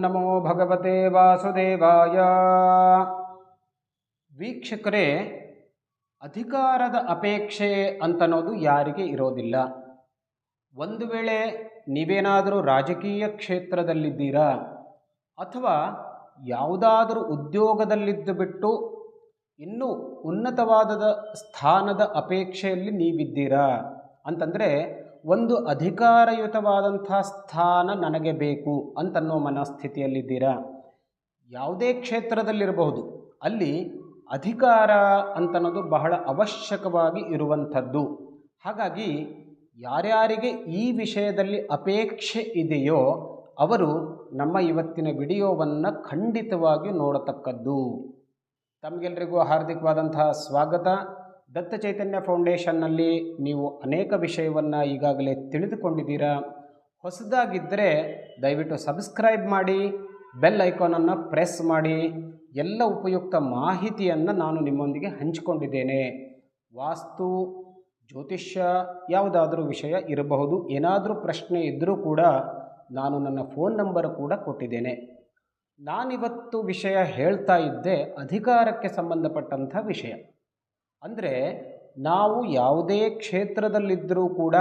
ನಮೋ ಭಗವತೆ ವಾಸುದೇವಾಯ. ವೀಕ್ಷಕರೇ, ಅಧಿಕಾರದ ಅಪೇಕ್ಷೆ ಅಂತನ್ನೋದು ಯಾರಿಗೆ ಇರೋದಿಲ್ಲ. ಒಂದು ವೇಳೆ ನೀವೇನಾದರೂ ರಾಜಕೀಯ ಕ್ಷೇತ್ರದಲ್ಲಿದ್ದೀರಾ ಅಥವಾ ಯಾವುದಾದರೂ ಉದ್ಯೋಗದಲ್ಲಿದ್ದು ಬಿಟ್ಟು ಇನ್ನೂ ಉನ್ನತವಾದ ಸ್ಥಾನದ ಅಪೇಕ್ಷೆಯಲ್ಲಿ ನೀವಿದ್ದೀರಾ ಅಂತಂದರೆ, ಒಂದು ಅಧಿಕಾರಯುತವಾದಂಥ ಸ್ಥಾನ ನನಗೆ ಬೇಕು ಅಂತನ್ನೋ ಮನಸ್ಥಿತಿಯಲ್ಲಿದ್ದೀರಾ. ಯಾವುದೇ ಕ್ಷೇತ್ರದಲ್ಲಿರಬಹುದು, ಅಲ್ಲಿ ಅಧಿಕಾರ ಅಂತನ್ನೋದು ಬಹಳ ಅವಶ್ಯಕವಾಗಿ ಇರುವಂಥದ್ದು. ಹಾಗಾಗಿ ಯಾರ್ಯಾರಿಗೆ ಈ ವಿಷಯದಲ್ಲಿ ಅಪೇಕ್ಷೆ ಇದೆಯೋ ಅವರು ನಮ್ಮ ಇವತ್ತಿನ ವಿಡಿಯೋವನ್ನು ಖಂಡಿತವಾಗಿ ನೋಡತಕ್ಕದ್ದು. ತಮಗೆಲ್ಲರಿಗೂ ಹಾರ್ದಿಕವಾದಂತಹ ಸ್ವಾಗತ. ದತ್ತ ಚೈತನ್ಯ ಫೌಂಡೇಶನ್ನಲ್ಲಿ ನೀವು ಅನೇಕ ವಿಷಯವನ್ನು ಈಗಾಗಲೇ ತಿಳಿದುಕೊಂಡಿದ್ದೀರಾ. ಹೊಸದಾಗಿದ್ದರೆ ದಯವಿಟ್ಟು ಸಬ್ಸ್ಕ್ರೈಬ್ ಮಾಡಿ, ಬೆಲ್ ಐಕಾನನ್ನು ಪ್ರೆಸ್ ಮಾಡಿ. ಎಲ್ಲ ಉಪಯುಕ್ತ ಮಾಹಿತಿಯನ್ನು ನಾನು ನಿಮ್ಮೊಂದಿಗೆ ಹಂಚಿಕೊಂಡಿದ್ದೇನೆ. ವಾಸ್ತು, ಜ್ಯೋತಿಷ್ಯ, ಯಾವುದಾದ್ರೂ ವಿಷಯ ಇರಬಹುದು. ಏನಾದರೂ ಪ್ರಶ್ನೆ ಇದ್ದರೂ ಕೂಡ ನಾನು ನನ್ನ ಫೋನ್ ನಂಬರ್ ಕೂಡ ಕೊಟ್ಟಿದ್ದೇನೆ. ನಾನಿವತ್ತು ವಿಷಯ ಹೇಳ್ತಾ ಇದ್ದೆ ಅಧಿಕಾರಕ್ಕೆ ಸಂಬಂಧಪಟ್ಟಂಥ ವಿಷಯ. ಅಂದರೆ ನಾವು ಯಾವುದೇ ಕ್ಷೇತ್ರದಲ್ಲಿದ್ದರೂ ಕೂಡ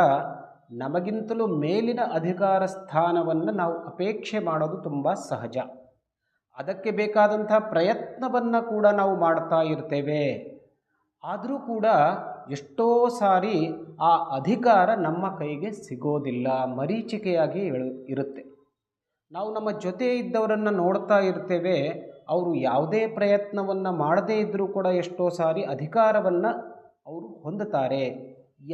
ನಮಗಿಂತಲೂ ಮೇಲಿನ ಅಧಿಕಾರ ಸ್ಥಾನವನ್ನು ನಾವು ಅಪೇಕ್ಷೆ ಮಾಡೋದು ತುಂಬ ಸಹಜ. ಅದಕ್ಕೆ ಬೇಕಾದಂಥ ಪ್ರಯತ್ನವನ್ನು ಕೂಡ ನಾವು ಮಾಡ್ತಾ ಇರ್ತೇವೆ. ಆದರೂ ಕೂಡ ಎಷ್ಟೋ ಸಾರಿ ಆ ಅಧಿಕಾರ ನಮ್ಮ ಕೈಗೆ ಸಿಗೋದಿಲ್ಲ, ಮರೀಚಿಕೆಯಾಗಿ ಇರುತ್ತೆ. ನಾವು ನಮ್ಮ ಜೊತೆ ಇದ್ದವರನ್ನು ನೋಡ್ತಾ ಇರ್ತೇವೆ, ಅವರು ಯಾವುದೇ ಪ್ರಯತ್ನವನ್ನು ಮಾಡದೇ ಇದ್ದರೂ ಕೂಡ ಎಷ್ಟೋ ಸಾರಿ ಅಧಿಕಾರವನ್ನು ಅವರು ಹೊಂದುತ್ತಾರೆ.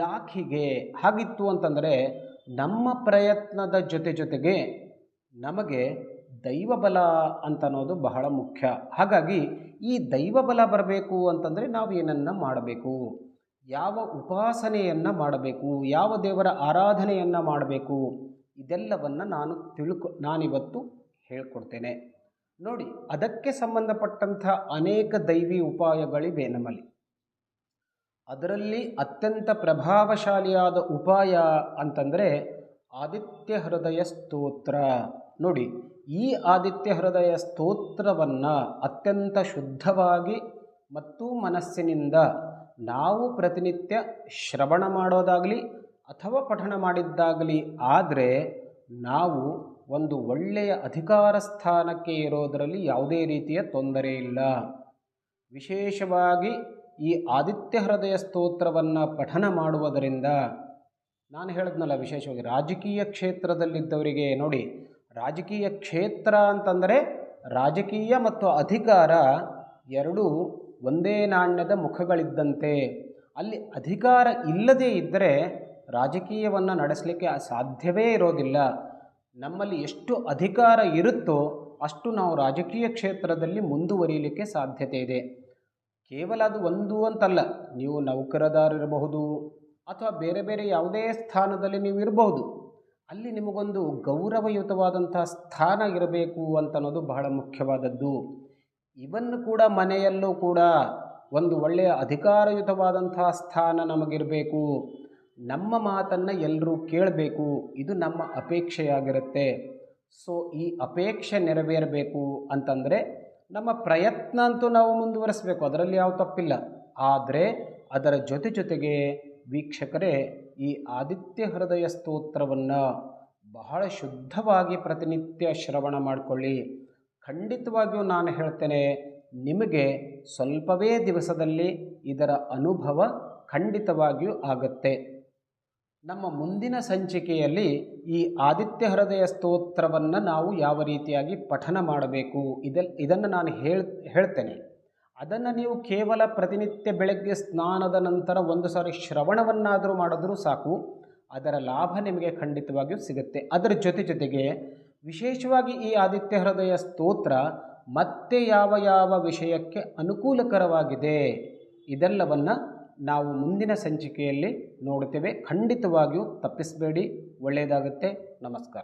ಯಾಕೆ ಹಾಗಿತ್ತು ಅಂತಂದರೆ, ನಮ್ಮ ಪ್ರಯತ್ನದ ಜೊತೆಗೆ ನಮಗೆ ದೈವಬಲ ಅಂತನ್ನೋದು ಬಹಳ ಮುಖ್ಯ. ಹಾಗಾಗಿ ಈ ದೈವಬಲ ಬರಬೇಕು ಅಂತಂದರೆ ನಾವು ಏನನ್ನು ಮಾಡಬೇಕು, ಯಾವ ಉಪಾಸನೆಯನ್ನು ಮಾಡಬೇಕು, ಯಾವ ದೇವರ ಆರಾಧನೆಯನ್ನು ಮಾಡಬೇಕು, ಇದೆಲ್ಲವನ್ನು ನಾನಿವತ್ತು ಹೇಳ್ಕೊಡ್ತೇನೆ. ನೋಡಿ, ಅದಕ್ಕೆ ಸಂಬಂಧಪಟ್ಟಂಥ ಅನೇಕ ದೈವಿ ಉಪಾಯಗಳಿವೆ ನಮ್ಮಲ್ಲಿ. ಅದರಲ್ಲಿ ಅತ್ಯಂತ ಪ್ರಭಾವಶಾಲಿಯಾದ ಉಪಾಯ ಅಂತಂದರೆ ಆದಿತ್ಯ ಹೃದಯ ಸ್ತೋತ್ರ. ನೋಡಿ, ಈ ಆದಿತ್ಯ ಹೃದಯ ಸ್ತೋತ್ರವನ್ನು ಅತ್ಯಂತ ಶುದ್ಧವಾಗಿ ಮತ್ತು ಮನಸ್ಸಿನಿಂದ ನಾವು ಪ್ರತಿನಿತ್ಯ ಶ್ರವಣ ಮಾಡೋದಾಗಲಿ ಅಥವಾ ಪಠಣ ಮಾಡಿದ್ದಾಗಲಿ ಆದರೆ ನಾವು ಒಂದು ಒಳ್ಳೆಯ ಅಧಿಕಾರ ಸ್ಥಾನಕ್ಕೆ ಇರೋದರಲ್ಲಿ ಯಾವುದೇ ರೀತಿಯ ತೊಂದರೆ ಇಲ್ಲ. ವಿಶೇಷವಾಗಿ ಈ ಆದಿತ್ಯ ಹೃದಯ ಸ್ತೋತ್ರವನ್ನು ಪಠನ ಮಾಡುವುದರಿಂದ, ನಾನು ಹೇಳಿದ್ನಲ್ಲ, ವಿಶೇಷವಾಗಿ ರಾಜಕೀಯ ಕ್ಷೇತ್ರದಲ್ಲಿದ್ದವರಿಗೆ ನೋಡಿ, ರಾಜಕೀಯ ಕ್ಷೇತ್ರ ಅಂತಂದರೆ ರಾಜಕೀಯ ಮತ್ತು ಅಧಿಕಾರ ಎರಡೂ ಒಂದೇ ನಾಣ್ಯದ ಮುಖಗಳಿದ್ದಂತೆ. ಅಲ್ಲಿ ಅಧಿಕಾರ ಇಲ್ಲದೇ ಇದ್ದರೆ ರಾಜಕೀಯವನ್ನು ನಡೆಸಲಿಕ್ಕೆ ಸಾಧ್ಯವೇ ಇರೋದಿಲ್ಲ. ನಮ್ಮಲ್ಲಿ ಎಷ್ಟು ಅಧಿಕಾರ ಇರುತ್ತೋ ಅಷ್ಟು ನಾವು ರಾಜಕೀಯ ಕ್ಷೇತ್ರದಲ್ಲಿ ಮುಂದುವರಿಯಲಿಕ್ಕೆ ಸಾಧ್ಯತೆ ಇದೆ. ಕೇವಲ ಅದು ಒಂದು ಅಂತಲ್ಲ, ನೀವು ನೌಕರದಾರರಿರಬಹುದು ಅಥವಾ ಬೇರೆ ಬೇರೆ ಯಾವುದೇ ಸ್ಥಾನದಲ್ಲಿ ನೀವು ಇರಬಹುದು. ಅಲ್ಲಿ ನಿಮಗೊಂದು ಗೌರವಯುತವಾದಂಥ ಸ್ಥಾನ ಇರಬೇಕು ಅಂತನ್ನೋದು ಬಹಳ ಮುಖ್ಯವಾದದ್ದು. ಇವನ್ನು ಕೂಡ ಮನೆಯಲ್ಲೂ ಕೂಡ ಒಂದು ಒಳ್ಳೆಯ ಅಧಿಕಾರಯುತವಾದಂಥ ಸ್ಥಾನ ನಮಗಿರಬೇಕು. ನಮ್ಮ ಮಾತನ್ನು ಎಲ್ಲರೂ ಕೇಳಬೇಕು, ಇದು ನಮ್ಮ ಅಪೇಕ್ಷೆಯಾಗಿರುತ್ತೆ. ಸೊ ಈ ಅಪೇಕ್ಷೆ ನೆರವೇರಬೇಕು ಅಂತಂದರೆ ನಮ್ಮ ಪ್ರಯತ್ನ ಅಂತೂ ನಾವು ಮುಂದುವರಿಸಬೇಕು, ಅದರಲ್ಲಿ ಯಾವ ತಪ್ಪಿಲ್ಲ. ಆದರೆ ಅದರ ಜೊತೆಗೆ ವೀಕ್ಷಕರೇ, ಈ ಆದಿತ್ಯ ಹೃದಯ ಸ್ತೋತ್ರವನ್ನು ಬಹಳ ಶುದ್ಧವಾಗಿ ಪ್ರತಿನಿತ್ಯ ಶ್ರವಣ ಮಾಡಿಕೊಳ್ಳಿ. ಖಂಡಿತವಾಗಿಯೂ ನಾನು ಹೇಳ್ತೇನೆ, ನಿಮಗೆ ಸ್ವಲ್ಪವೇ ದಿವಸದಲ್ಲಿ ಇದರ ಅನುಭವ ಖಂಡಿತವಾಗಿಯೂ ಆಗುತ್ತೆ. ನಮ್ಮ ಮುಂದಿನ ಸಂಚಿಕೆಯಲ್ಲಿ ಈ ಆದಿತ್ಯ ಹೃದಯ ಸ್ತೋತ್ರವನ್ನು ನಾವು ಯಾವ ರೀತಿಯಾಗಿ ಪಠನ ಮಾಡಬೇಕು ಇದನ್ನು ನಾನು ಹೇಳ್ತೇನೆ. ಅದನ್ನು ನೀವು ಕೇವಲ ಪ್ರತಿನಿತ್ಯ ಬೆಳಗ್ಗೆ ಸ್ನಾನದ ನಂತರ ಒಂದು ಸಾರಿ ಶ್ರವಣವನ್ನಾದರೂ ಮಾಡಿದ್ರೂ ಸಾಕು, ಅದರ ಲಾಭ ನಿಮಗೆ ಖಂಡಿತವಾಗಿಯೂ ಸಿಗುತ್ತೆ. ಅದರ ಜೊತೆಗೆ ವಿಶೇಷವಾಗಿ ಈ ಆದಿತ್ಯ ಹೃದಯ ಸ್ತೋತ್ರ ಮತ್ತೆ ಯಾವ ವಿಷಯಕ್ಕೆ ಅನುಕೂಲಕರವಾಗಿದೆ ಇದೆಲ್ಲವನ್ನು ನಾವು ಮುಂದಿನ ಸಂಚಿಕೆಯಲ್ಲಿ ನೋಡುತ್ತೇವೆ. ಖಂಡಿತವಾಗಿಯೂ ತಪ್ಪಿಸಬೇಡಿ. ಒಳ್ಳೆಯದಾಗುತ್ತೆ. ನಮಸ್ಕಾರ.